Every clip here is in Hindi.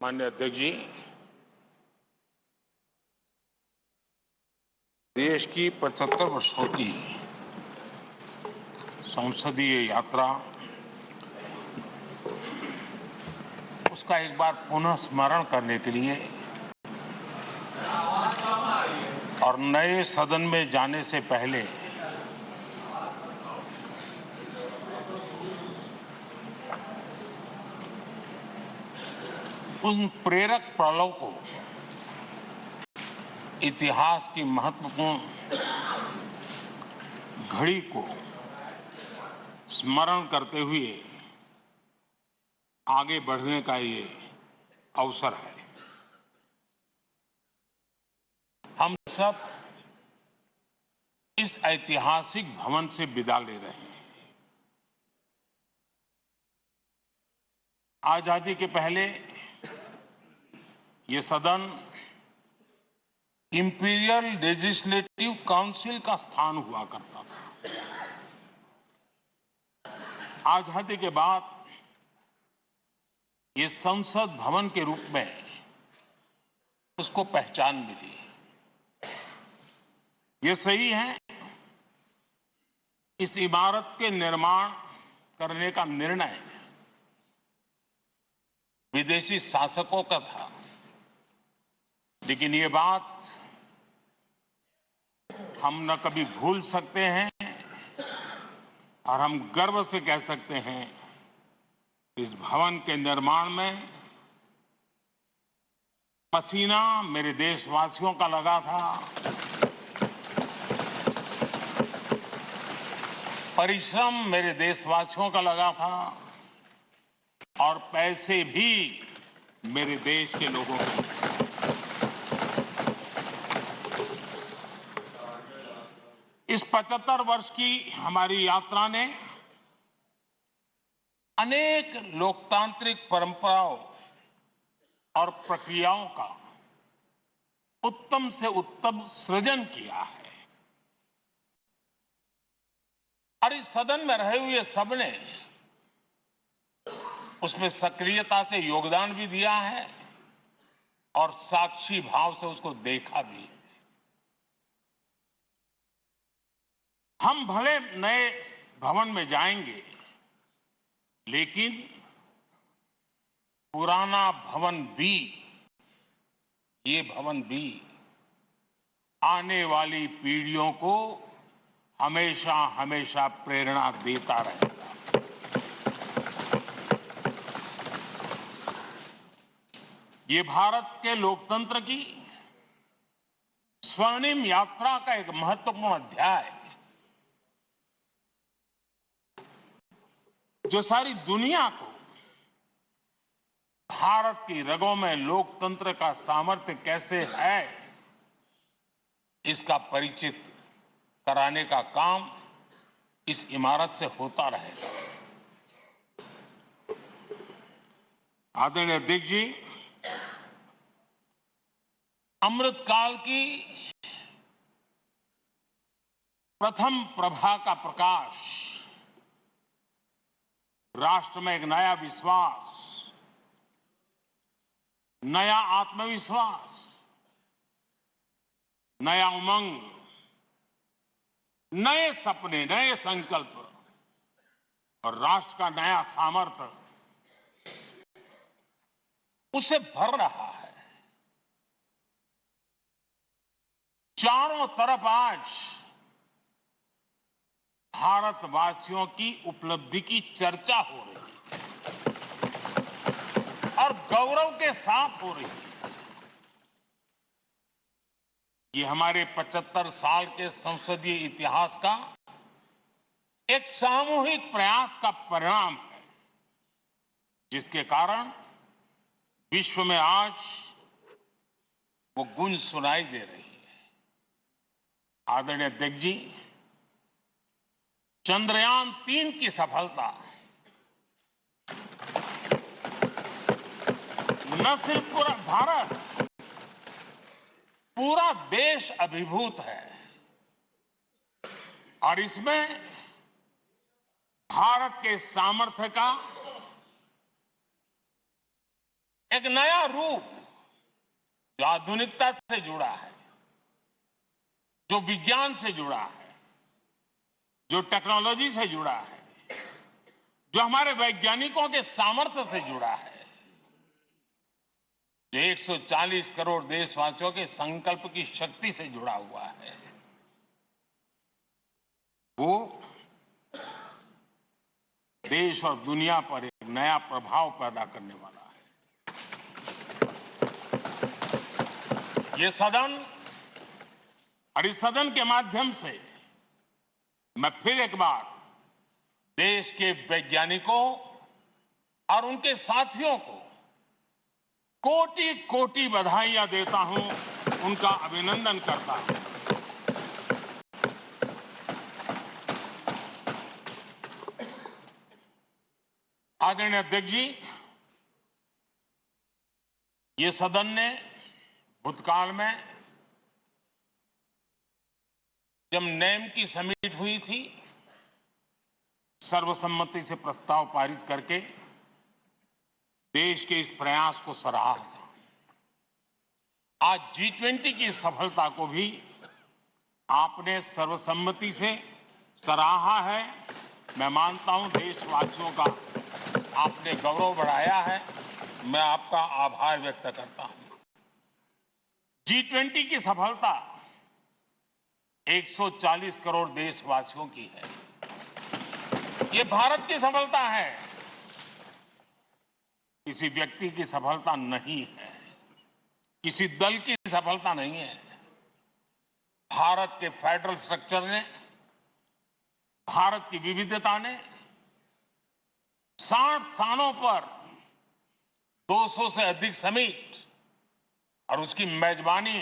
माननीय अध्यक्ष जी, देश की 75 वर्षों की संसदीय यात्रा, उसका एक बार पुनः स्मरण करने के लिए और नए सदन में जाने से पहले उन प्रेरक पलों को, इतिहास की महत्वपूर्ण घड़ी को स्मरण करते हुए आगे बढ़ने का ये अवसर है। हम सब इस ऐतिहासिक भवन से विदा ले रहे हैं। आजादी के पहले ये सदन इंपीरियल लेजिस्लेटिव काउंसिल का स्थान हुआ करता था। आजादी के बाद ये संसद भवन के रूप में उसको पहचान मिली। ये सही है, इस इमारत के निर्माण करने का निर्णय विदेशी शासकों का था, लेकिन ये बात हम न कभी भूल सकते हैं और हम गर्व से कह सकते हैं, इस भवन के निर्माण में पसीना मेरे देशवासियों का लगा था, परिश्रम मेरे देशवासियों का लगा था और पैसे भी मेरे देश के लोगों के। इस 75 वर्ष की हमारी यात्रा ने अनेक लोकतांत्रिक परंपराओं और प्रक्रियाओं का उत्तम से उत्तम सृजन किया है और इस सदन में रहे हुए सबने उसमें सक्रियता से योगदान भी दिया है और साक्षी भाव से उसको देखा भी। हम भले नए भवन में जाएंगे, लेकिन पुराना भवन भी, ये भवन भी आने वाली पीढ़ियों को हमेशा हमेशा प्रेरणा देता रहेगा। ये भारत के लोकतंत्र की स्वर्णिम यात्रा का एक महत्वपूर्ण अध्याय है, जो सारी दुनिया को भारत की रगों में लोकतंत्र का सामर्थ्य कैसे है, इसका परिचित कराने का काम इस इमारत से होता रहेगा। आदरणीय अध्यक्ष जी, अमृतकाल की प्रथम प्रभा का प्रकाश राष्ट्र में एक नया विश्वास, नया आत्मविश्वास, नया उमंग, नए सपने, नए संकल्प और राष्ट्र का नया सामर्थ्य उसे भर रहा है। चारों तरफ आज भारतवासियों की उपलब्धि की चर्चा हो रही है और गौरव के साथ हो रही है। ये हमारे 75 साल के संसदीय इतिहास का एक सामूहिक प्रयास का परिणाम है, जिसके कारण विश्व में आज वो गूंज सुनाई दे रही है। आदरणीय अध्यक्ष जी, चंद्रयान 3 की सफलता न सिर्फ पूरा भारत, पूरा देश अभिभूत है और इसमें भारत के सामर्थ्य का एक नया रूप जो आधुनिकता से जुड़ा है, जो विज्ञान से जुड़ा है, जो टेक्नोलॉजी से जुड़ा है, जो हमारे वैज्ञानिकों के सामर्थ्य से जुड़ा है, जो 140 करोड़ देशवासियों के संकल्प की शक्ति से जुड़ा हुआ है, वो देश और दुनिया पर एक नया प्रभाव पैदा करने वाला है। ये सदन और इस सदन के माध्यम से मैं फिर एक बार देश के वैज्ञानिकों और उनके साथियों को कोटि कोटि बधाइयां देता हूं, उनका अभिनंदन करता हूं। आदरणीय अध्यक्ष जी, ये सदन ने भूतकाल में जब नेम की समिट हुई थी, सर्वसम्मति से प्रस्ताव पारित करके देश के इस प्रयास को सराहा था। आज G20 की सफलता को भी आपने सर्वसम्मति से सराहा है। मैं मानता हूं देशवासियों का आपने गौरव बढ़ाया है। मैं आपका आभार व्यक्त करता हूं। G20 की सफलता 140 करोड़ देशवासियों की है। ये भारत की सफलता है, किसी व्यक्ति की सफलता नहीं है, किसी दल की सफलता नहीं है। भारत के फेडरल स्ट्रक्चर ने, भारत की विविधता ने 60 स्थानों पर 200 से अधिक समिट और उसकी मेजबानी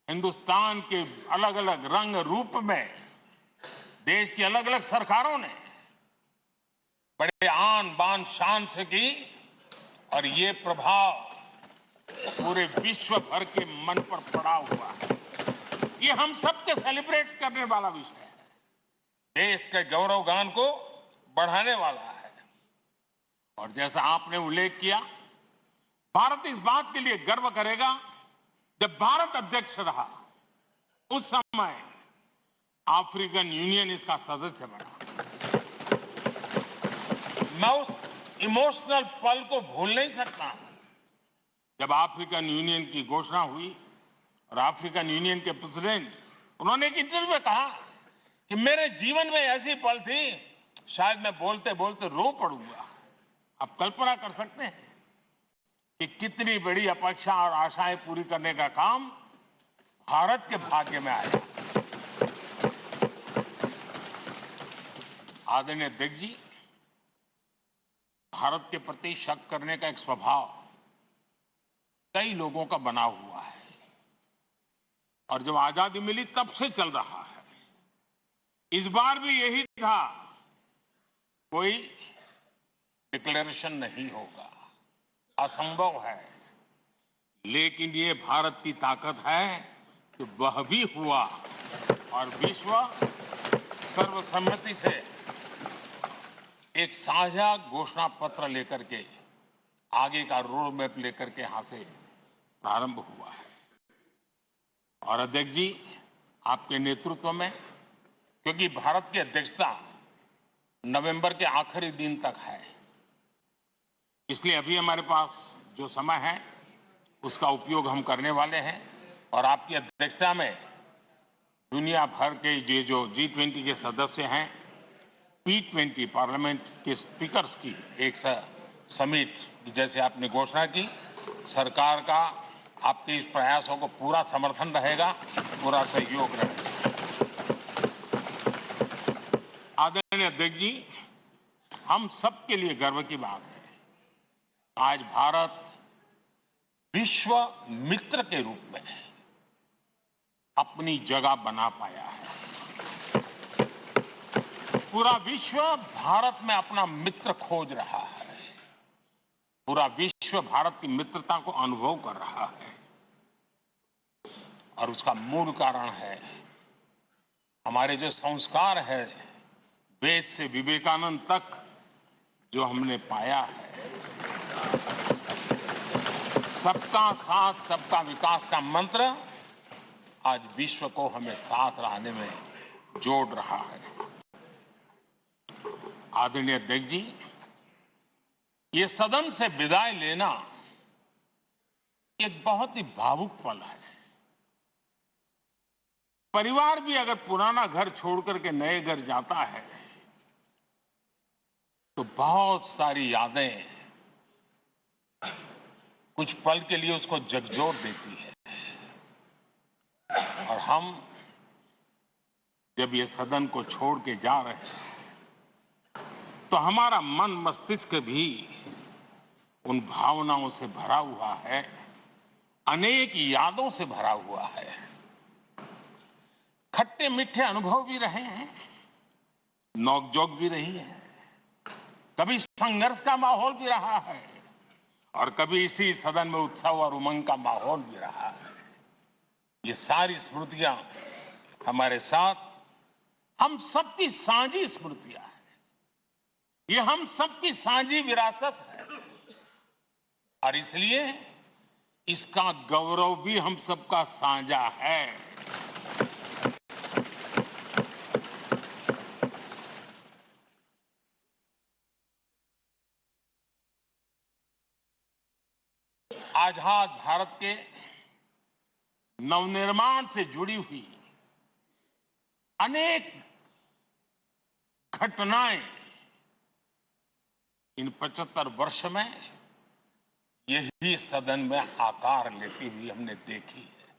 हिंदुस्तान के अलग अलग रंग रूप में देश की अलग अलग सरकारों ने बड़े आन बान शान से की और ये प्रभाव पूरे विश्व भर के मन पर पड़ा हुआ है। ये हम सबके सेलिब्रेट करने वाला विषय है, देश के गौरवगान को बढ़ाने वाला है। और जैसा आपने उल्लेख किया, भारत इस बात के लिए गर्व करेगा, जब भारत अध्यक्ष रहा उस समय अफ्रीकन यूनियन इसका सदस्य बना। मैं उस इमोशनल पल को भूल नहीं सकता जब अफ्रीकन यूनियन की घोषणा हुई और अफ्रीकन यूनियन के प्रेसिडेंट, उन्होंने एक इंटरव्यू में कहा कि मेरे जीवन में ऐसी पल थी, शायद मैं बोलते बोलते रो पड़ूंगा। आप कल्पना कर सकते हैं कि कितनी बड़ी अपेक्षा और आशाएं पूरी करने का काम भारत के भाग्य में आया। आदरणीय अध्यक्ष जी, भारत के प्रति शक करने का एक स्वभाव कई लोगों का बना हुआ है और जब आजादी मिली तब से चल रहा है। इस बार भी यही था, कोई डिक्लेरेशन नहीं होगा, असंभव है। लेकिन ये भारत की ताकत है कि वह भी हुआ और विश्व सर्वसम्मति से एक साझा घोषणा पत्र लेकर के आगे का रोड मैप लेकर के यहां से प्रारंभ हुआ है। और अध्यक्ष जी, आपके नेतृत्व में, क्योंकि भारत की अध्यक्षता नवंबर के आखिरी दिन तक है, इसलिए अभी हमारे पास जो समय है उसका उपयोग हम करने वाले हैं। और आपकी अध्यक्षता में दुनिया भर के ये जो G20 के सदस्य हैं, P20 पार्लियामेंट के स्पीकर्स की एक समिट, जैसे आपने घोषणा की, सरकार का आपके इस प्रयासों को पूरा समर्थन रहेगा, पूरा सहयोग रहेगा। आदरणीय अध्यक्ष जी, हम सबके लिए गर्व की बात है, आज भारत विश्व मित्र के रूप में अपनी जगह बना पाया है। पूरा विश्व भारत में अपना मित्र खोज रहा है, पूरा विश्व भारत की मित्रता को अनुभव कर रहा है। और उसका मूल कारण है हमारे जो संस्कार है, वेद से विवेकानंद तक जो हमने पाया है। सबका साथ सबका विकास का मंत्र आज विश्व को हमें साथ लाने में जोड़ रहा है। आदरणीय अध्यक्ष जी, ये सदन से विदाई लेना एक बहुत ही भावुक पल है। परिवार भी अगर पुराना घर छोड़कर के नए घर जाता है तो बहुत सारी यादें कुछ पल के लिए उसको झकझोर देती है। और हम जब ये सदन को छोड़ के जा रहे हैं तो हमारा मन मस्तिष्क भी उन भावनाओं से भरा हुआ है, अनेक यादों से भरा हुआ है। खट्टे मीठे अनुभव भी रहे हैं, नोकझोंक भी रही है, कभी संघर्ष का माहौल भी रहा है और कभी इसी सदन में उत्सव और उमंग का माहौल भी रहा है। ये सारी स्मृतियां हमारे साथ हम सबकी साझी स्मृतियां हैं, ये हम सबकी साझी विरासत है और इसलिए इसका गौरव भी हम सबका साझा है। आजाद भारत के नवनिर्माण से जुड़ी हुई अनेक घटनाएं इन 75 वर्ष में यही सदन में आकार लेती हुई हमने देखी है।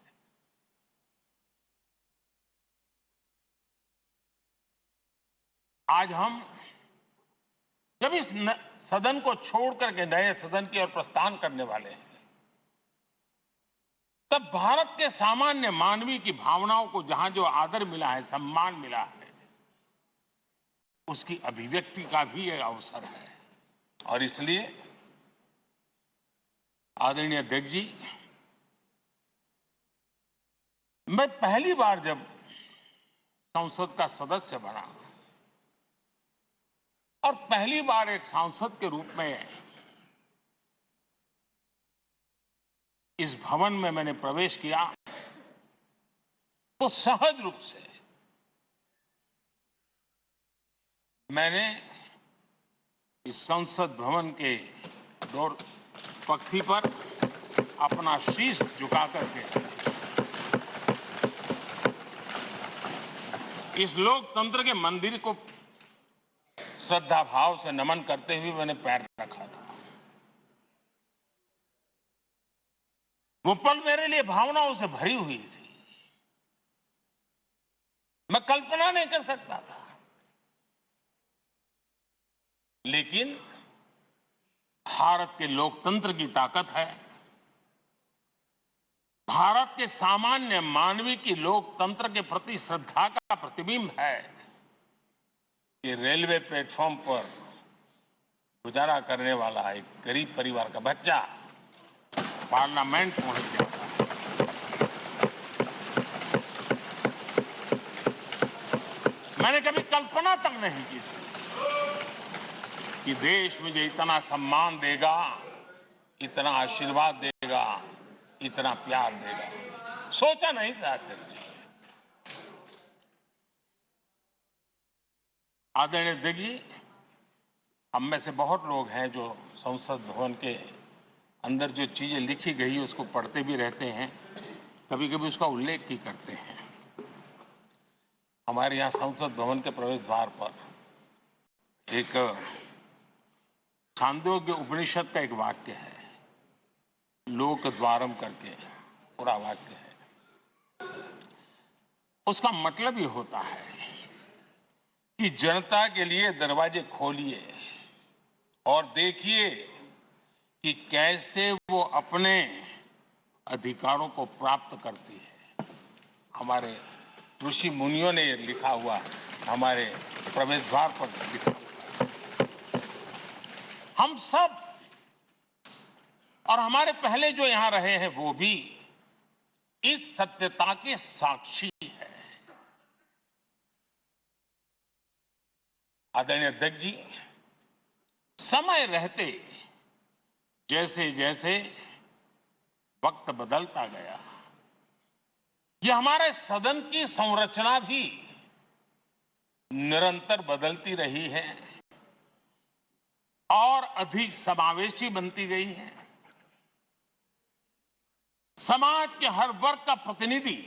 आज हम जब इस सदन को छोड़ करके नए सदन की ओर प्रस्थान करने वाले हैं तब भारत के सामान्य मानवीय की भावनाओं को जहां जो आदर मिला है, सम्मान मिला है, उसकी अभिव्यक्ति का भी एक अवसर है। और इसलिए आदरणीय अध्यक्ष जी, मैं पहली बार जब संसद का सदस्य बना और पहली बार एक सांसद के रूप में इस भवन में मैंने प्रवेश किया तो सहज रूप से मैंने इस संसद भवन के दौर पक्ति पर अपना शीश झुका करके इस लोकतंत्र के मंदिर को श्रद्धा भाव से नमन करते हुए मैंने पैर रखा था। वो पल मेरे लिए भावनाओं से भरी हुई थी, मैं कल्पना नहीं कर सकता था। लेकिन भारत के लोकतंत्र की ताकत है, भारत के सामान्य मानवीय की लोकतंत्र के प्रति श्रद्धा का प्रतिबिंब है कि रेलवे प्लेटफॉर्म पर गुजारा करने वाला एक गरीब परिवार का बच्चा पार्लियामेंट पहुंच जाता है। मैंने कभी कल्पना तक नहीं की थी कि देश मुझे इतना सम्मान देगा, इतना आशीर्वाद देगा, इतना प्यार देगा। सोचा नहीं था अध्यक्ष जी। आदरणीय अध्यक्ष जी, हम में से बहुत लोग हैं जो संसद भवन के अंदर जो चीजें लिखी गई उसको पढ़ते भी रहते हैं, कभी कभी उसका उल्लेख भी करते हैं। हमारे यहाँ संसद भवन के प्रवेश द्वार पर एक छांदोग्य उपनिषद का एक वाक्य है, लोक द्वारम करके पूरा वाक्य है। उसका मतलब ये होता है कि जनता के लिए दरवाजे खोलिए और देखिए कि कैसे वो अपने अधिकारों को प्राप्त करती है। हमारे ऋषि मुनियों ने ये लिखा हुआ है, हमारे प्रवेश द्वार पर लिखा हुआ है। हम सब और हमारे पहले जो यहां रहे हैं वो भी इस सत्यता के साक्षी है। आदरणीय अध्यक्ष जी, समय रहते जैसे जैसे वक्त बदलता गया, ये हमारे सदन की संरचना भी निरंतर बदलती रही है और अधिक समावेशी बनती गई है। समाज के हर वर्ग का प्रतिनिधि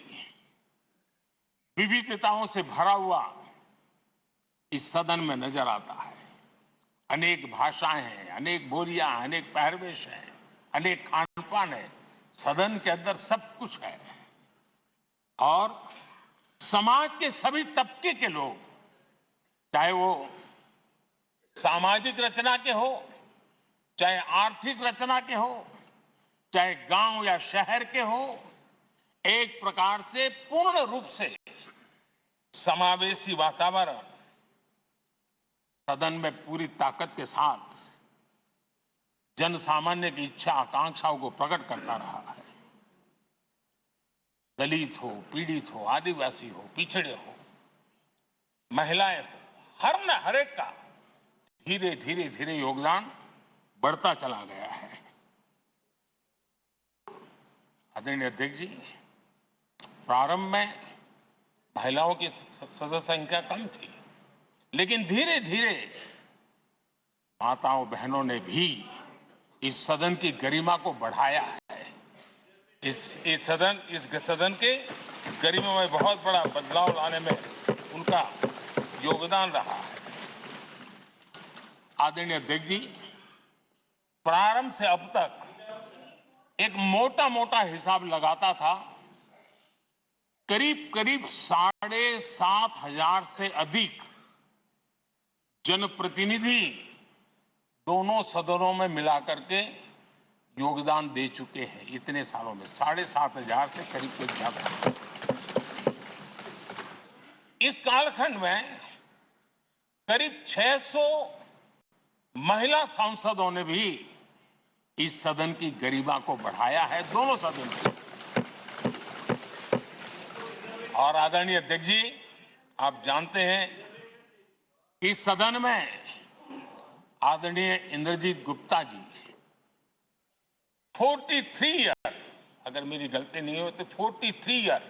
विविधताओं से भरा हुआ इस सदन में नजर आता है। अनेक भाषाएं हैं, अनेक बोलियां, अनेक पहरवेश हैं, अनेक खान पान है। सदन के अंदर सब कुछ है और समाज के सभी तबके के लोग, चाहे वो सामाजिक रचना के हो, चाहे आर्थिक रचना के हो, चाहे गांव या शहर के हो, एक प्रकार से पूर्ण रूप से समावेशी वातावरण सदन में पूरी ताकत के साथ जन सामान्य की इच्छा आकांक्षाओं को प्रकट करता रहा है। दलित हो, पीड़ित हो, आदिवासी हो, पिछड़े हो, महिलाएं हो, हर एक का धीरे धीरे धीरे योगदान बढ़ता चला गया है। आदरणीय अध्यक्ष जी, प्रारंभ में महिलाओं की सदस्य संख्या कम थी, लेकिन धीरे धीरे माताओं बहनों ने भी इस सदन की गरिमा को बढ़ाया है। इस सदन के गरिमा में बहुत बड़ा बदलाव लाने में उनका योगदान रहा है। आदरणीय अध्यक्ष जी, प्रारंभ से अब तक एक मोटा मोटा हिसाब लगाता था, करीब करीब 7,500 से अधिक जनप्रतिनिधि दोनों सदनों में मिलाकर के योगदान दे चुके हैं। इतने सालों में 7,500 से करीब ज्यादा। इस कालखंड में करीब 600 महिला सांसदों ने भी इस सदन की गरिमा को बढ़ाया है, दोनों सदन की। और आदरणीय अध्यक्ष जी, आप जानते हैं कि इस सदन में आदरणीय इंद्रजीत गुप्ता जी 43 ईयर, अगर मेरी गलती नहीं हो तो 43 ईयर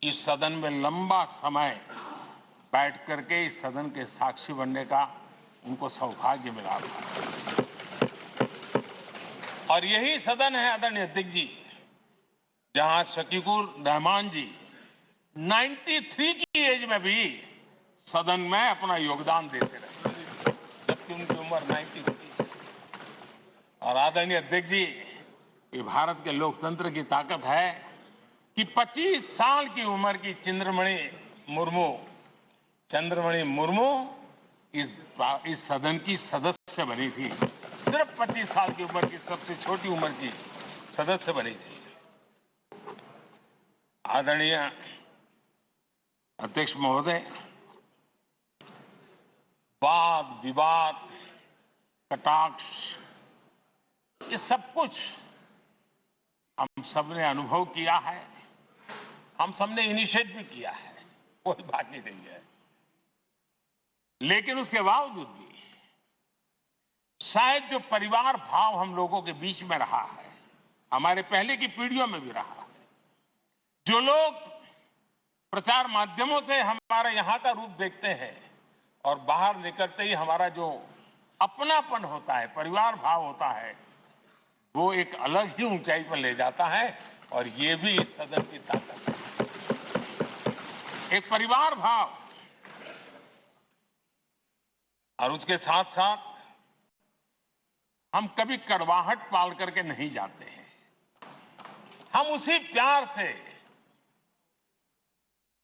इस सदन में लंबा समय बैठ करके इस सदन के साक्षी बनने का उनको सौभाग्य मिला। और यही सदन है आदरणीय अध्यक्ष जी, जहां शकीकुर रहमान जी 93 की एज में भी सदन में अपना योगदान देते रहे, जबकि उनकी उम्र 93। और आदरणीय अध्यक्ष जी, ये भारत के लोकतंत्र की ताकत है कि 25 साल की उम्र की चंद्रमणि मुर्मू इस सदन की सदस्य बनी थी। सिर्फ 25 साल की उम्र की, सबसे छोटी उम्र की सदस्य बनी थी। आदरणीय अध्यक्ष महोदय, वाद विवाद, कटाक्ष, ये सब कुछ हम सबने अनुभव किया है, हम सबने इनिशिएट भी किया है, कोई बात नहीं रही है। लेकिन उसके बावजूद भी शायद जो परिवार भाव हम लोगों के बीच में रहा है, हमारे पहले की पीढ़ियों में भी रहा है, जो लोग प्रचार माध्यमों से हमारे यहां का रूप देखते हैं और बाहर निकलते ही हमारा जो अपनापन होता है, परिवार भाव होता है, वो एक अलग ही ऊंचाई पर ले जाता है। और ये भी इस सदन की ताकत है, एक परिवार भाव। और उसके साथ साथ हम कभी कड़वाहट पाल करके नहीं जाते हैं, हम उसी प्यार से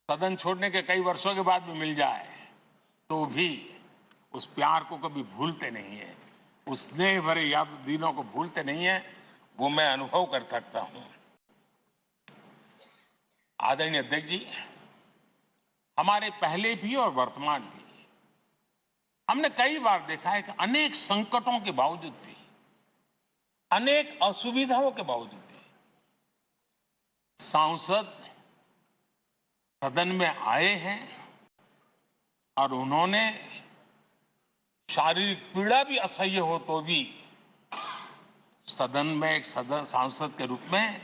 सदन छोड़ने के कई वर्षों के बाद भी मिल जाए तो भी उस प्यार को कभी भूलते नहीं है, उस स्नेह भरे याद दिनों को भूलते नहीं है, वो मैं अनुभव कर सकता हूं। आदरणीय अध्यक्ष जी, हमारे पहले भी और वर्तमान भी हमने कई बार देखा है कि अनेक संकटों के बावजूद भी, अनेक असुविधाओं के बावजूद भी सांसद सदन में आए हैं और उन्होंने शारीरिक पीड़ा भी असह्य हो तो भी सदन में एक सांसद के रूप में,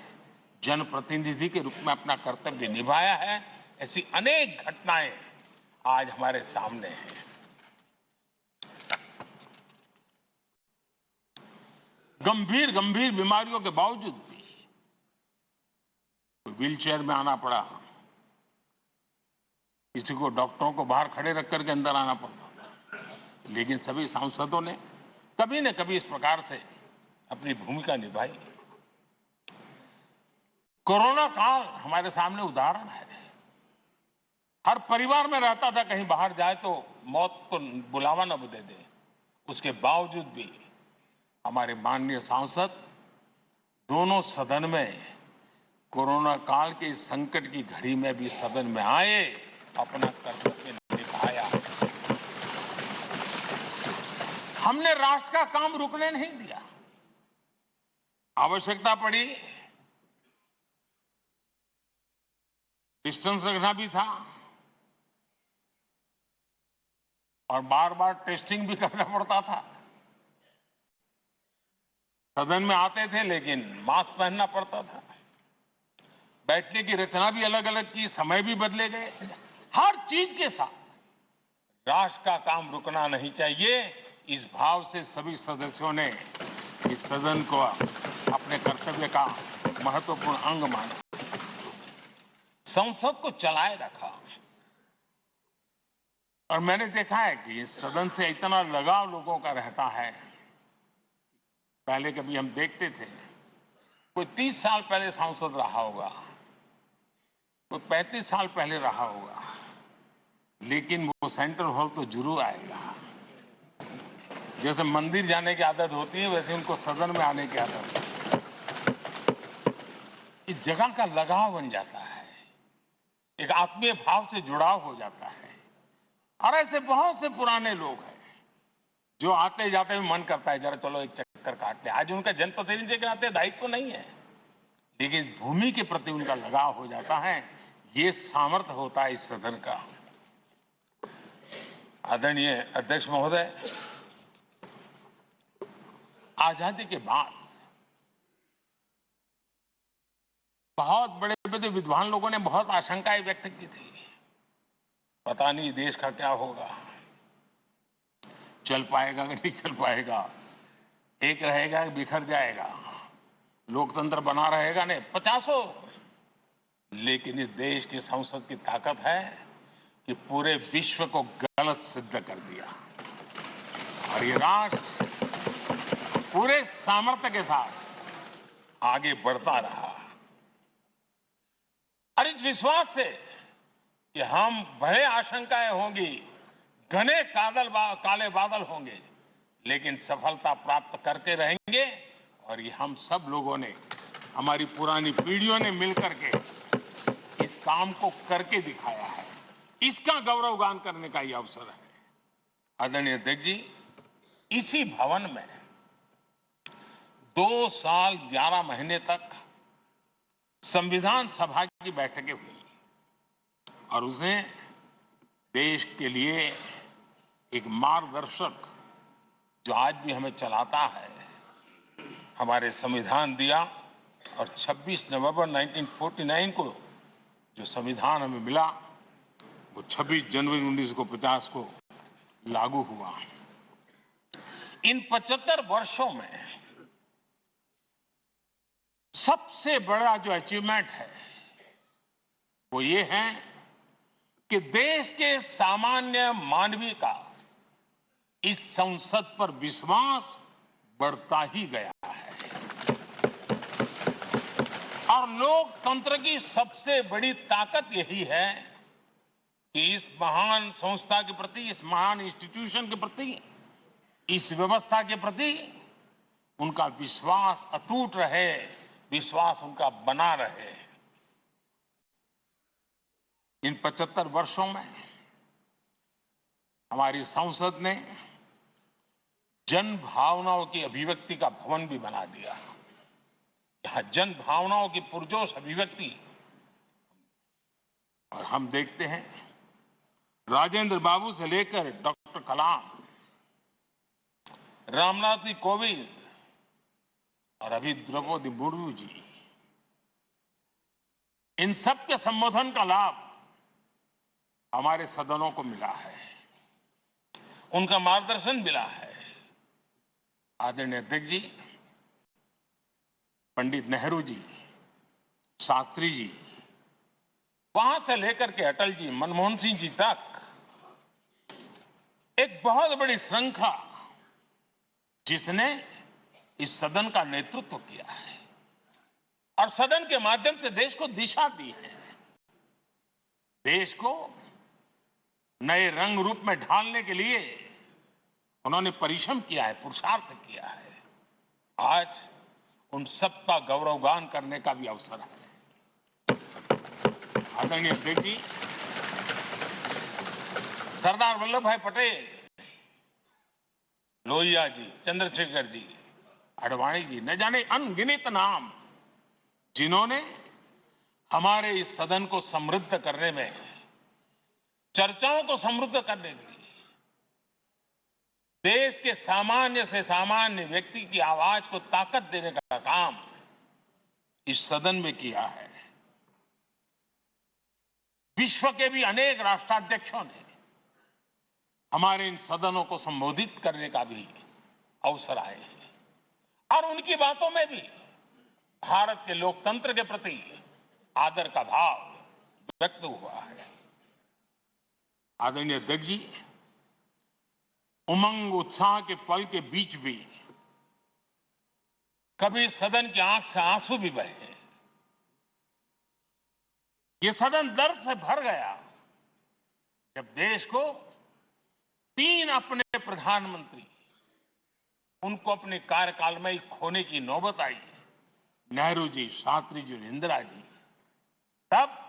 जनप्रतिनिधि के रूप में अपना कर्तव्य निभाया है। ऐसी अनेक घटनाएं आज हमारे सामने हैं। गंभीर गंभीर बीमारियों के बावजूद भी व्हीलचेयर में आना पड़ा, किसी को डॉक्टरों को बाहर खड़े रख करके अंदर आना पड़ता था, लेकिन सभी सांसदों ने कभी न कभी इस प्रकार से अपनी भूमिका निभाई। कोरोना काल हमारे सामने उदाहरण है। हर परिवार में रहता था कहीं बाहर जाए तो मौत को बुलावा न दे दे, उसके बावजूद भी हमारे माननीय सांसद दोनों सदन में कोरोना काल के इस संकट की घड़ी में भी सदन में आए, अपना कर्तव्य निभाया। हमने राष्ट्र का काम रुकने नहीं दिया। आवश्यकता पड़ी, डिस्टेंस रखना भी था और बार बार टेस्टिंग भी करना पड़ता था। सदन में आते थे लेकिन मास्क पहनना पड़ता था। बैठने की रचना भी अलग अलग की, समय भी बदले गए। हर चीज के साथ राष्ट्र का काम रुकना नहीं चाहिए, इस भाव से सभी सदस्यों ने इस सदन को अपने कर्तव्य का महत्वपूर्ण अंग माना, संसद को चलाए रखा। और मैंने देखा है कि इस सदन से इतना लगाव लोगों का रहता है। पहले कभी हम देखते थे कोई 30 साल पहले सांसद रहा होगा, कोई 35 साल पहले रहा होगा, लेकिन वो सेंट्रल हॉल तो जरूर आएगा। जैसे मंदिर जाने की आदत होती है, वैसे उनको सदन में आने की आदत है। इस जगह का लगाव बन जाता है, एक आत्मीय भाव से जुड़ाव हो जाता है। और ऐसे बहुत से पुराने लोग हैं जो आते जाते हुए मन करता है जरा चलो एक चक्कर काट ले। आज उनका जनप्रतिनिधि के नाते दायित्व तो नहीं है, लेकिन भूमि के प्रति उनका लगाव हो जाता है। ये सामर्थ्य होता है इस सदन का। आदरणीय अध्यक्ष महोदय, आजादी के बाद बहुत बड़े बड़े विद्वान लोगों ने बहुत आशंकाएं व्यक्त की थी। पता नहीं देश का क्या होगा, चल पाएगा कि नहीं चल पाएगा, एक रहेगा कि बिखर जाएगा, लोकतंत्र बना रहेगा नहीं, 50। लेकिन इस देश की संसद की ताकत है कि पूरे विश्व को गलत सिद्ध कर दिया और ये राष्ट्र पूरे सामर्थ्य के साथ आगे बढ़ता रहा। और इस विश्वास से कि हम भले आशंकाएं होंगी, घने काले बादल होंगे, लेकिन सफलता प्राप्त करते रहेंगे। और ये हम सब लोगों ने, हमारी पुरानी पीढ़ियों ने मिलकर के इस काम को करके दिखाया है। इसका गौरवगान करने का ये अवसर है। आदरणीय अध्यक्ष जी, इसी भवन में 2 साल 11 महीने तक संविधान सभा की बैठकें हुई और उसने देश के लिए एक मार्गदर्शक जो आज भी हमें चलाता है, हमारे संविधान दिया। और 26 नवंबर 1949 को जो संविधान हमें मिला, वो 26 जनवरी 1950 को लागू हुआ। इन 75 वर्षों में सबसे बड़ा जो अचीवमेंट है वो ये है कि देश के सामान्य मानवी का इस संसद पर विश्वास बढ़ता ही गया है। और लोकतंत्र की सबसे बड़ी ताकत यही है कि इस महान संस्था के प्रति, इस महान इंस्टीट्यूशन के प्रति, इस व्यवस्था के प्रति उनका विश्वास अटूट रहे, विश्वास उनका बना रहे। इन 75 वर्षों में हमारी संसद ने जन भावनाओं की अभिव्यक्ति का भवन भी बना दिया। यहां जन भावनाओं की पुरजोश अभिव्यक्ति, और हम देखते हैं राजेंद्र बाबू से लेकर डॉक्टर कलाम, रामनाथ कोविंद और अभी द्रौपदी मुर्मू जी, इन सब के संबोधन का लाभ हमारे सदनों को मिला है, उनका मार्गदर्शन मिला है। आदरणीय अध्यक्ष जी, पंडित नेहरू जी, शास्त्री जी, वहां से लेकर के अटल जी, मनमोहन सिंह जी तक एक बहुत बड़ी श्रृंखला जिसने इस सदन का नेतृत्व किया है और सदन के माध्यम से देश को दिशा दी है, देश को नए रंग रूप में ढालने के लिए उन्होंने परिश्रम किया है, पुरुषार्थ किया है। आज उन सबका गौरवगान करने का भी अवसर है। आदरणीय अध्यक्ष जी, सरदार वल्लभ भाई पटेल, लोहिया जी, चंद्रशेखर जी, आडवाणी जी, न जाने अनगिनत नाम, जिन्होंने हमारे इस सदन को समृद्ध करने में, चर्चाओं को समृद्ध करने के लिए, देश के सामान्य से सामान्य व्यक्ति की आवाज को ताकत देने का काम इस सदन में किया है। विश्व के भी अनेक राष्ट्राध्यक्षों ने हमारे इन सदनों को संबोधित करने का भी अवसर आए हैं और उनकी बातों में भी भारत के लोकतंत्र के प्रति आदर का भाव व्यक्त हुआ है। आदरणीय अध्यक्ष जी, उमंग उत्साह के पल के बीच भी कभी सदन की आंख से आंसू भी बहे। ये सदन दर्द से भर गया जब देश को 3 अपने प्रधानमंत्री उनको अपने कार्यकाल में ही खोने की नौबत आई। नेहरू जी, शास्त्री जी और इंदिरा जी। तब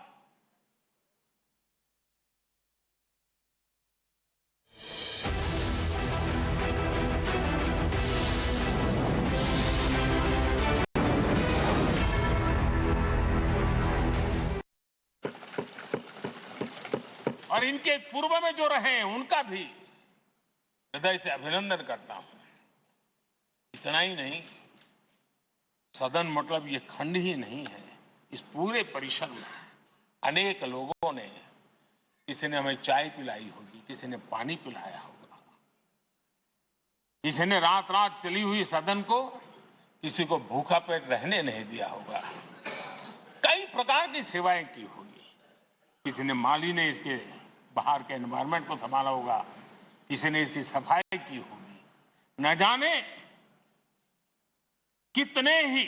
और इनके पूर्व में जो रहे उनका भी हृदय से अभिनंदन करता हूं। इतना ही नहीं, सदन मतलब ये खंड ही नहीं है, इस पूरे परिसर में अनेक लोगों ने, किसी ने हमें चाय पिलाई होगी, किसी ने पानी पिलाया होगा, किसी ने रात रात चली हुई सदन को किसी को भूखा पेट रहने नहीं दिया होगा। कई प्रकार की सेवाएं की होगी। किसी ने माली ने इसके बाहर के एनवायरनमेंट को संभाला होगा, किसी ने इसकी सफाई की होगी। न जाने कितने ही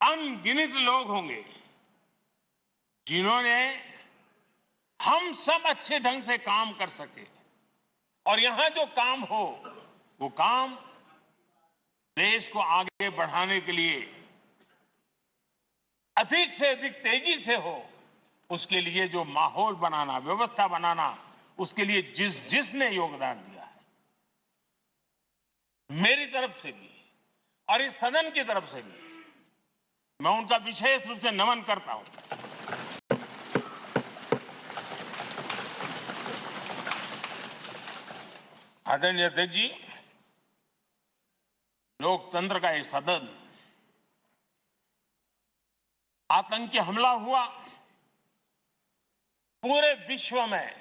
अनगिनत लोग होंगे जिन्होंने हम सब अच्छे ढंग से काम कर सके और यहां जो काम हो वो काम देश को आगे बढ़ाने के लिए अधिक से अधिक तेजी से हो, उसके लिए जो माहौल बनाना, व्यवस्था बनाना, उसके लिए जिसने योगदान दिया है, मेरी तरफ से भी और इस सदन की तरफ से भी मैं उनका विशेष रूप से नमन करता हूं। आदरणीय अध्यक्ष जी, लोकतंत्र का एक सदन, आतंकी हमला हुआ, पूरे विश्व में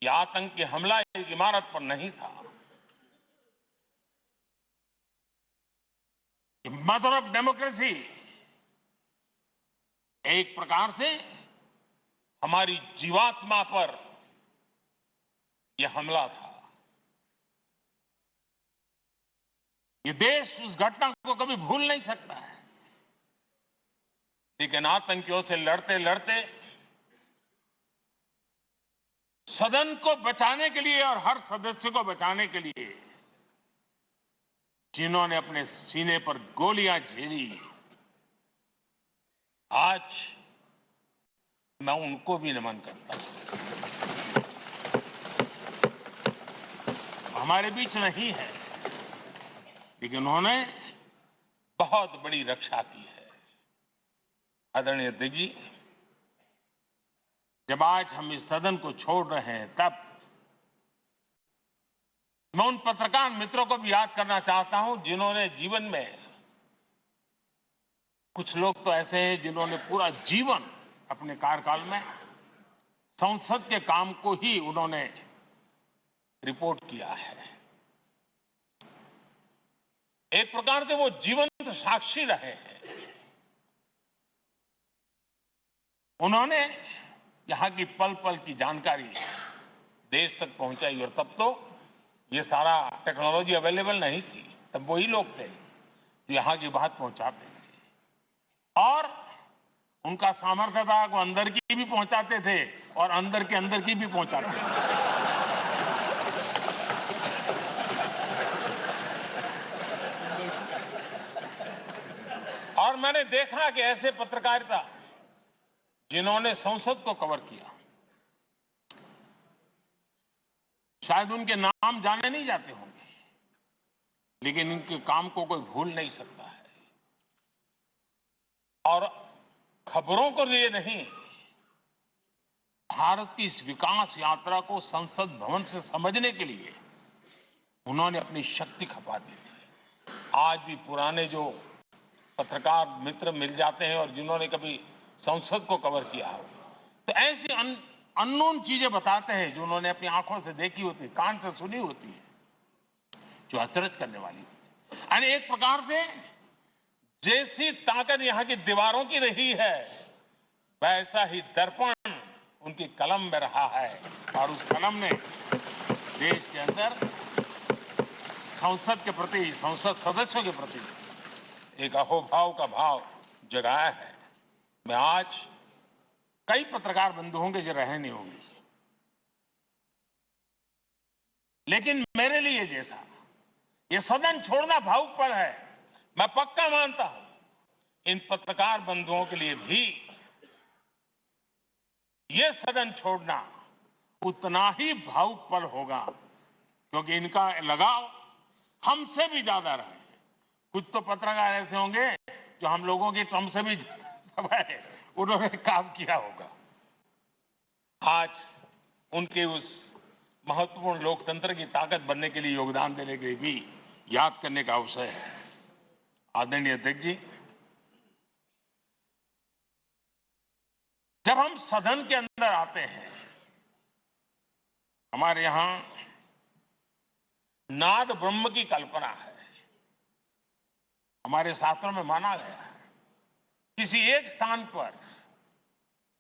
यह आतंकी हमला एक इमारत पर नहीं था, मदर ऑफ डेमोक्रेसी एक प्रकार से हमारी जीवात्मा पर यह हमला था। ये देश उस घटना को कभी भूल नहीं सकता है, लेकिन आतंकियों से लड़ते लड़ते सदन को बचाने के लिए और हर सदस्य को बचाने के लिए जिन्होंने अपने सीने पर गोलियां झेली, आज मैं उनको भी नमन करता हूं। हमारे बीच नहीं है, लेकिन उन्होंने बहुत बड़ी रक्षा की है। आदरणीय अध्यक्ष जी, जब आज हम इस सदन को छोड़ रहे हैं, तब मैं उन पत्रकार मित्रों को भी याद करना चाहता हूं जिन्होंने जीवन में, कुछ लोग तो ऐसे हैं जिन्होंने पूरा जीवन अपने कार्यकाल में संसद के काम को ही उन्होंने रिपोर्ट किया है। एक प्रकार से वो जीवंत साक्षी रहे हैं। उन्होंने यहां की पल पल की जानकारी देश तक पहुंचाई, और तब तो ये सारा टेक्नोलॉजी अवेलेबल नहीं थी। तब वही लोग थे जो यहां की बात पहुंचाते थे, और उनका सामर्थ्य था वो अंदर की भी पहुंचाते थे और अंदर की भी पहुंचाते थे। और मैंने देखा कि ऐसे पत्रकारिता जिन्होंने संसद को कवर किया, शायद उनके नाम जाने नहीं जाते होंगे, लेकिन इनके काम को कोई भूल नहीं सकता है। और खबरों को लिए नहीं, भारत की इस विकास यात्रा को संसद भवन से समझने के लिए उन्होंने अपनी शक्ति खपा दी थी। आज भी पुराने जो पत्रकार मित्र मिल जाते हैं और जिन्होंने कभी संसद को कवर किया हो, तो ऐसी अननोन चीजें बताते हैं जो उन्होंने अपनी आंखों से देखी होती है, कान से सुनी होती है, जो अचरज करने वाली होती है। यानी एक प्रकार से जैसी ताकत यहां की दीवारों की रही है, वैसा ही दर्पण उनकी कलम में रहा है, और उस कलम ने देश के अंदर संसद के प्रति, संसद सदस्यों के प्रति एक अहोभाव का भाव जगाया है। मैं आज कई पत्रकार बंधु होंगे जो रहे नहीं होंगे, लेकिन मेरे लिए जैसा ये सदन छोड़ना भावुक पल है, मैं पक्का मानता हूं इन पत्रकार बंधुओं के लिए भी ये सदन छोड़ना उतना ही भावुक पल होगा, क्योंकि इनका लगाव हमसे भी ज्यादा रहे। कुछ तो पत्रकार ऐसे होंगे जो हम लोगों की टर्म से भी है, उन्होंने काम किया होगा। आज उनके उस महत्वपूर्ण लोकतंत्र की ताकत बनने के लिए, योगदान देने के लिए भी याद करने का अवसर है। आदरणीय अध्यक्ष जी, जब हम सदन के अंदर आते हैं, हमारे यहां नाद ब्रह्म की कल्पना है। हमारे शास्त्रों में माना गया है किसी एक स्थान पर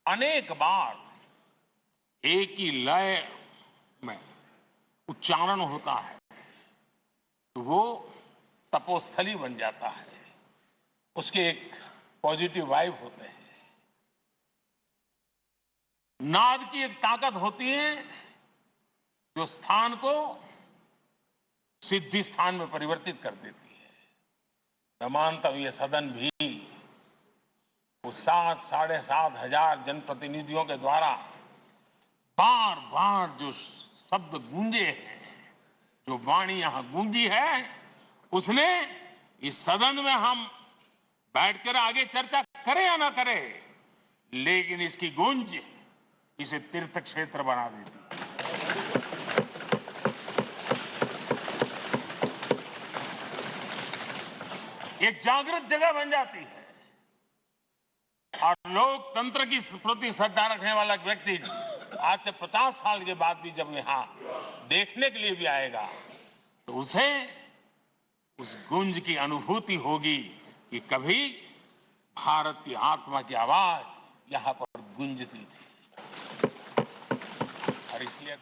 अनेक बार एक ही लय में उच्चारण होता है तो वो तपोस्थली बन जाता है, उसके एक पॉजिटिव वाइब होते हैं। नाद की एक ताकत होती है जो स्थान को सिद्धि स्थान में परिवर्तित कर देती है। मैं मानता हूं ये सदन भी उस 7-7.5 हजार जनप्रतिनिधियों के द्वारा बार बार जो शब्द गूंजे हैं, जो वाणी यहां गूंजी है, उसने इस सदन में हम बैठकर आगे चर्चा करें या ना करें, लेकिन इसकी गूंज इसे तीर्थ क्षेत्र बना देती है। एक जागृत जगह बन जाती है, और लोकतंत्र की प्रति श्रद्धा रखने वाला व्यक्ति आज से 50 साल के बाद भी जब यहां देखने के लिए भी आएगा तो उसे उस गूंज की अनुभूति होगी कि कभी भारत की आत्मा की आवाज यहां पर गूंजती थी। और इसलिए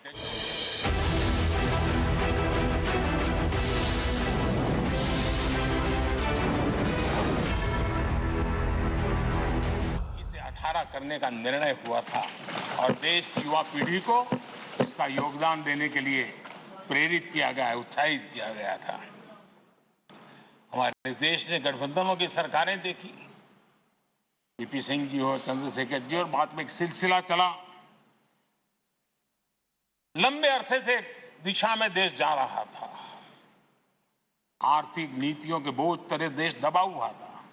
इसे 18 करने का निर्णय हुआ था, और देश की युवा पीढ़ी को इसका योगदान देने के लिए प्रेरित किया गया, उत्साहित किया गया था। हमारे देश ने गठबंधनों की सरकारें देखी, वीपी सिंह जी हो, चंद्रशेखर जी, और बाद में एक सिलसिला चला। लंबे अरसे से दिशा में देश जा रहा था, आर्थिक नीतियों के बोझ तले देश दबा हुआ था,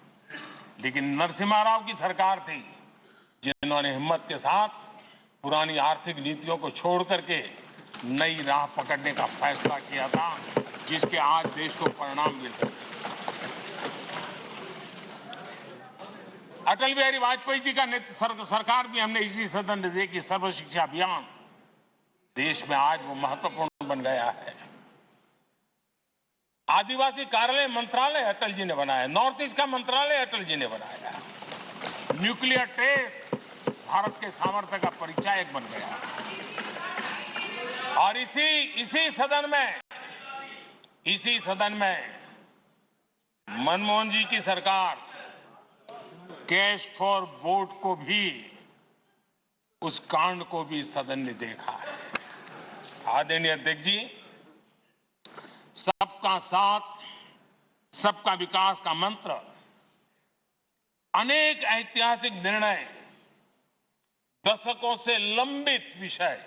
लेकिन नरसिम्हा राव की सरकार थी जिन्होंने हिम्मत के साथ पुरानी आर्थिक नीतियों को छोड़ करके नई राह पकड़ने का फैसला किया था, जिसके आज देश को परिणाम मिल रहे हैं। अटल बिहारी वाजपेयी जी का सरकार भी हमने इसी सदन में देखी। सर्व शिक्षा अभियान देश में आज वो महत्वपूर्ण बन गया है। आदिवासी कार्यालय मंत्रालय अटल जी ने बनाया, नॉर्थ ईस्ट का मंत्रालय अटल जी ने बनाया। न्यूक्लियर टेस्ट भारत के सामर्थ्य का परिचायक बन गया। और इसी सदन में मनमोहन जी की सरकार कैश फॉर वोट को भी, उस कांड को भी सदन ने देखा है। आदरणीय अध्यक्ष जी, सबका साथ सबका विकास का मंत्र, अनेक ऐतिहासिक निर्णय, दशकों से लंबित विषय,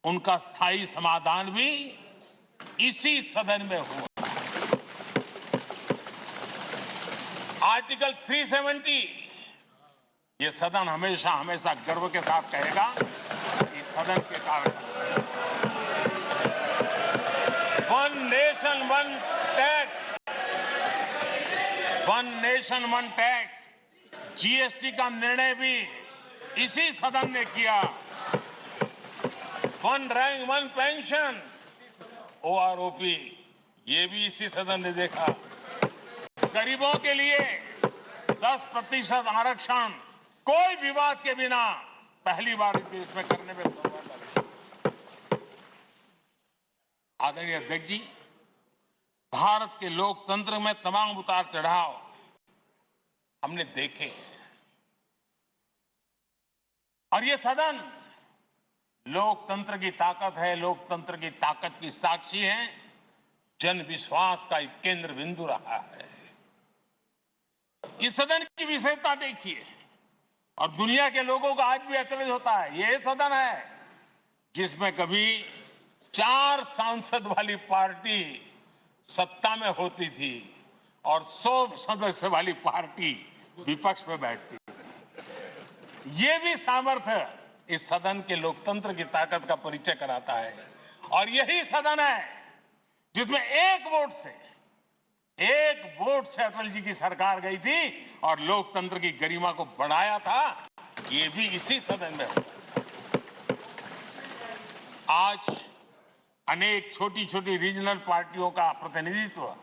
उनका स्थायी समाधान भी इसी सदन में हुआ। आर्टिकल 370 ये सदन हमेशा हमेशा गर्व के साथ कहेगा, इस सदन के कारण one nation one tax, GST का निर्णय भी इसी सदन ने किया। One rank one pension, OROP, ये भी इसी सदन ने देखा। गरीबों के लिए 10% आरक्षण कोई विवाद के बिना पहली बार इस देश में करने में सफल रहे। आदरणीय अध्यक्ष जी, भारत के लोकतंत्र में तमाम उतार चढ़ाव हमने देखे, और ये सदन लोकतंत्र की ताकत है, लोकतंत्र की ताकत की साक्षी है, जन विश्वास का एक केंद्र बिंदु रहा है। इस सदन की विशेषता देखिए, और दुनिया के लोगों का आज भी ऐतराज होता है। यह सदन है जिसमें कभी 4 सांसद वाली पार्टी सत्ता में होती थी और 100 सदस्य वाली पार्टी विपक्ष में बैठती थी। ये भी सामर्थ्य इस सदन के लोकतंत्र की ताकत का परिचय कराता है। और यही सदन है जिसमें एक वोट से अटल जी की सरकार गई थी और लोकतंत्र की गरिमा को बढ़ाया था। ये भी इसी सदन में हुआ। आज अनेक छोटी छोटी रीजनल पार्टियों का प्रतिनिधित्व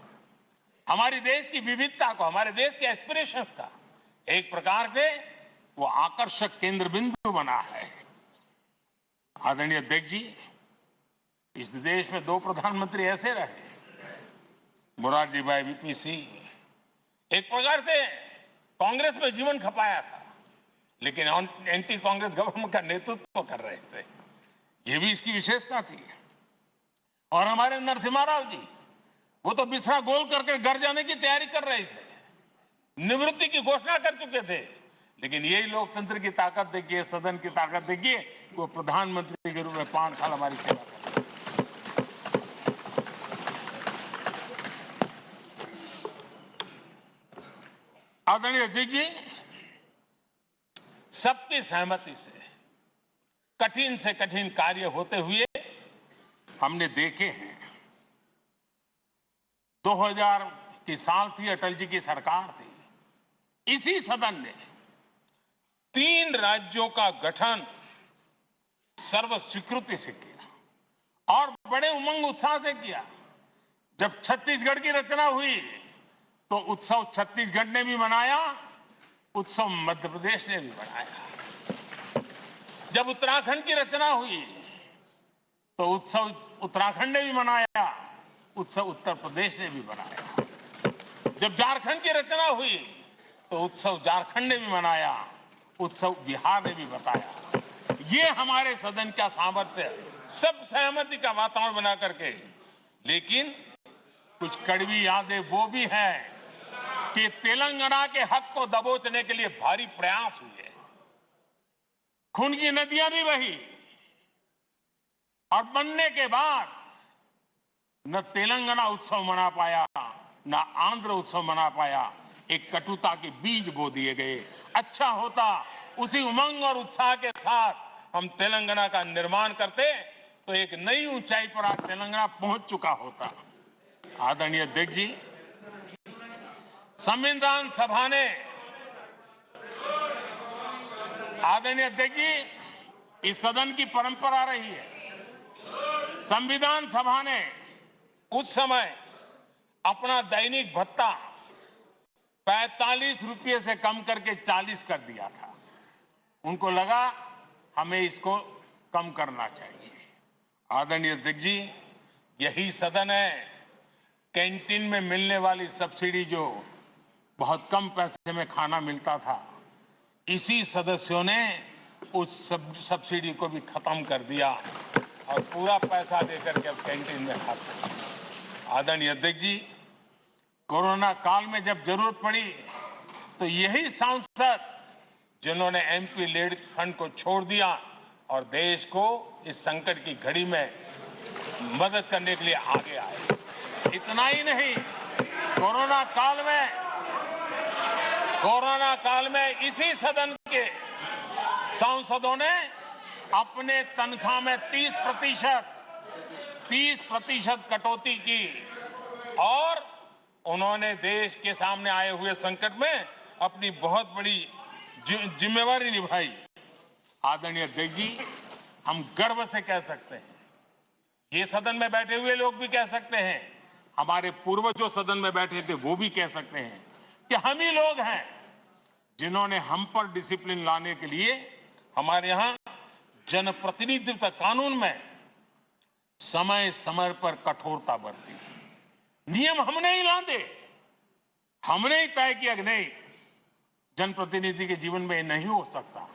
हमारे देश की विविधता को, हमारे देश के एस्पिरेशंस का एक प्रकार से वो आकर्षक केंद्र बिंदु बना है। आदरणीय अध्यक्ष जी, इस देश में 2 प्रधानमंत्री ऐसे रहे, मोरारजी भाई वीपी सिंह। एक प्रकार से कांग्रेस में जीवन खपाया था, लेकिन एंटी कांग्रेस गवर्नमेंट का नेतृत्व कर रहे थे। ये भी इसकी विशेषता थी। और हमारे नरसिम्हा राव जी, वो तो बिस्तरा गोल करके घर जाने की तैयारी कर रहे थे, निवृत्ति की घोषणा कर चुके थे। लेकिन यही लोकतंत्र की ताकत देखिए, सदन की ताकत देखिए, वो प्रधानमंत्री के रूप में 5 साल हमारी सेवा कर। आदरणीय अध्यक्ष जी, सबकी सहमति से कठिन कार्य होते हुए हमने देखे हैं। 2000 की साल थी, अटल जी की सरकार थी। इसी सदन ने 3 राज्यों का गठन सर्व स्वीकृति से किया और बड़े उमंग उत्साह से किया। जब छत्तीसगढ़ की रचना हुई तो उत्सव छत्तीसगढ़ ने भी मनाया, उत्सव मध्य प्रदेश ने भी मनाया। जब उत्तराखंड की रचना हुई तो उत्सव उत्तराखंड ने भी मनाया, उत्सव उत्तर प्रदेश ने भी मनाया। जब झारखंड की रचना हुई तो उत्सव झारखंड ने भी मनाया, उत्सव बिहार ने भी बताया। ये हमारे सदन का सामर्थ्य, सब सहमति का वातावरण बना करके। लेकिन कुछ कड़वी यादें वो भी हैं कि तेलंगाना के हक को दबोचने के लिए भारी प्रयास हुए, खून की नदियां भी बही, और बनने के बाद न तेलंगाना उत्सव मना पाया, न आंध्र उत्सव मना पाया। एक कटुता के बीज बो दिए गए। अच्छा होता उसी उमंग और उत्साह के साथ हम तेलंगाना का निर्माण करते, तो एक नई ऊंचाई पर आज तेलंगाना पहुंच चुका होता। आदरणीय अध्यक्ष जी, संविधान सभा ने आदरणीय अध्यक्ष जी, इस सदन की परंपरा रही है। संविधान सभा ने उस समय अपना दैनिक भत्ता 45 रुपये से कम करके 40 कर दिया था। उनको लगा हमें इसको कम करना चाहिए। आदरणीय अध्यक्ष जी, यही सदन है कैंटीन में मिलने वाली सब्सिडी, जो बहुत कम पैसे में खाना मिलता था, इसी सदस्यों ने उस सब्सिडी को भी खत्म कर दिया और पूरा पैसा देकर के अब कैंटीन में खाते हैं। आदरणीय अध्यक्ष जी, कोरोना काल में जब जरूरत पड़ी तो यही सांसद जिन्होंने एमपी लेड फंड को छोड़ दिया और देश को इस संकट की घड़ी में मदद करने के लिए आगे आए। इतना ही नहीं, कोरोना काल में इसी सदन के सांसदों ने अपने तनख्वाह में 30% कटौती की और उन्होंने देश के सामने आए हुए संकट में अपनी बहुत बड़ी जिम्मेवारी निभाई। आदरणीय अध्यक्ष जी, हम गर्व से कह सकते हैं, ये सदन में बैठे हुए लोग भी कह सकते हैं, हमारे पूर्वज जो सदन में बैठे थे वो भी कह सकते हैं कि हम ही लोग हैं जिन्होंने हम पर डिसिप्लिन लाने के लिए हमारे यहां जनप्रतिनिधित्व कानून में समय समय पर कठोरता बरती। नियम हमने ही लादे, हमने ही तय किया कि नहीं, जनप्रतिनिधि के जीवन में ये नहीं हो सकता।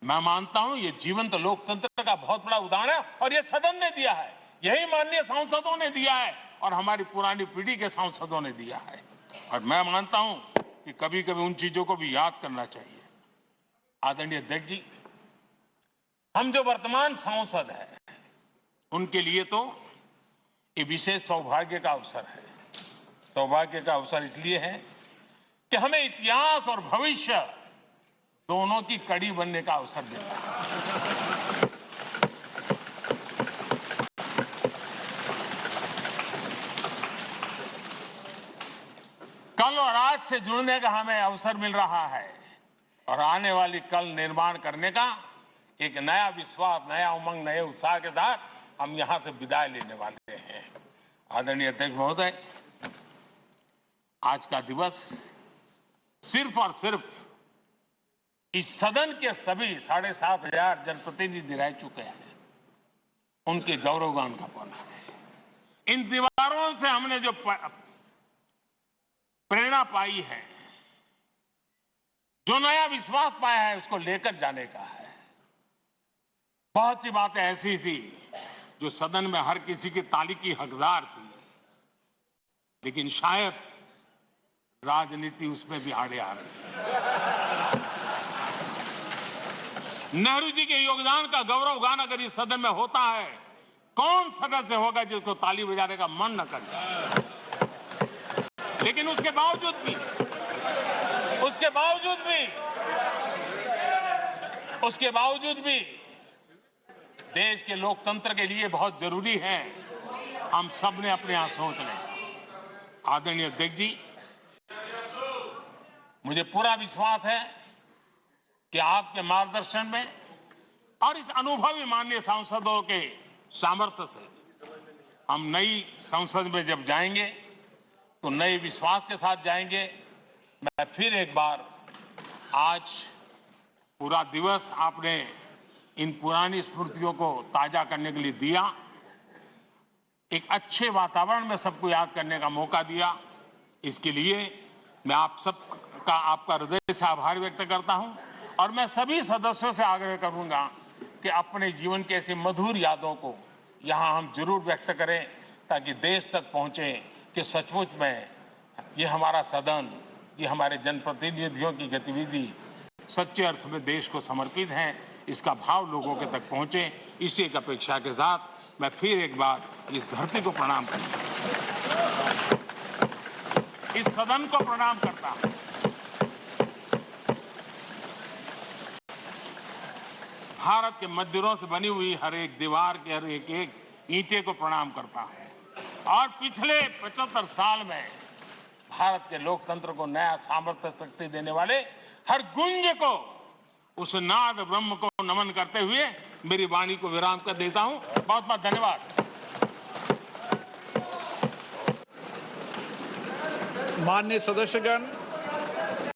मैं मानता हूं ये जीवंत लोकतंत्र का बहुत बड़ा उदाहरण है और ये सदन ने दिया है, यही माननीय सांसदों ने दिया है और हमारी पुरानी पीढ़ी के सांसदों ने दिया है। और मैं मानता हूं कि कभी कभी उन चीजों को भी याद करना चाहिए। आदरणीय अध्यक्ष जी, हम जो वर्तमान सांसद हैं उनके लिए तो ये विशेष सौभाग्य का अवसर है। सौभाग्य का अवसर इसलिए है कि हमें इतिहास और भविष्य दोनों की कड़ी बनने का अवसर देता है। कल और आज से जुड़ने का हमें अवसर मिल रहा है और आने वाली कल निर्माण करने का एक नया विश्वास, नया उमंग, नए उत्साह के साथ हम यहां से विदाई लेने वाले हैं। आदरणीय अध्यक्ष महोदय, आज का दिवस सिर्फ और सिर्फ इस सदन के सभी 7,500 जनप्रतिनिधि रह चुके हैं उनके गौरवगान का पल है। इन दीवारों से हमने जो प्रेरणा पाई है, जो नया विश्वास पाया है, उसको लेकर जाने का है। बहुत सी बातें ऐसी थी जो सदन में हर किसी की ताली की हकदार थी, लेकिन शायद राजनीति उसमें भी आड़े आ रही है। नेहरू जी के योगदान का गौरवगान अगर इस सदन में होता है, कौन सदस्य होगा जिसको ताली बजाने का मन न कर जाए। लेकिन उसके बावजूद भी देश के लोकतंत्र के लिए बहुत जरूरी है हम सब ने अपने यहां सोच लें। आदरणीय अध्यक्ष जी, मुझे पूरा विश्वास है कि आपके मार्गदर्शन में और इस अनुभवी माननीय सांसदों के सामर्थ्य से हम नई संसद में जब जाएंगे तो नए विश्वास के साथ जाएंगे। मैं फिर एक बार, आज पूरा दिवस आपने इन पुरानी स्मृतियों को ताजा करने के लिए दिया, एक अच्छे वातावरण में सबको याद करने का मौका दिया। इसके लिए मैं आप सबका, आपका हृदय से आभार व्यक्त करता हूं और मैं सभी सदस्यों से आग्रह करूंगा कि अपने जीवन की ऐसी मधुर यादों को यहां हम जरूर व्यक्त करें, ताकि देश तक पहुंचे कि सचमुच में ये हमारा सदन, ये हमारे जनप्रतिनिधियों की गतिविधि सच्चे अर्थ में देश को समर्पित है, इसका भाव लोगों के तक पहुंचे। इसी एक अपेक्षा के साथ मैं फिर एक बार इस धरती को प्रणाम करता हूं, इस सदन को प्रणाम करता हूं। भारत के मंदिरों से बनी हुई हर एक दीवार के हर एक एक ईंटे को प्रणाम करता हूं और पिछले 75 साल में भारत के लोकतंत्र को नया सामर्थ्य शक्ति देने वाले हर गुंज को, उस नाद ब्रह्म को नमन करते हुए मेरी वाणी को विराम कर देता हूं। बहुत बहुत धन्यवाद। माननीय सदस्यगण,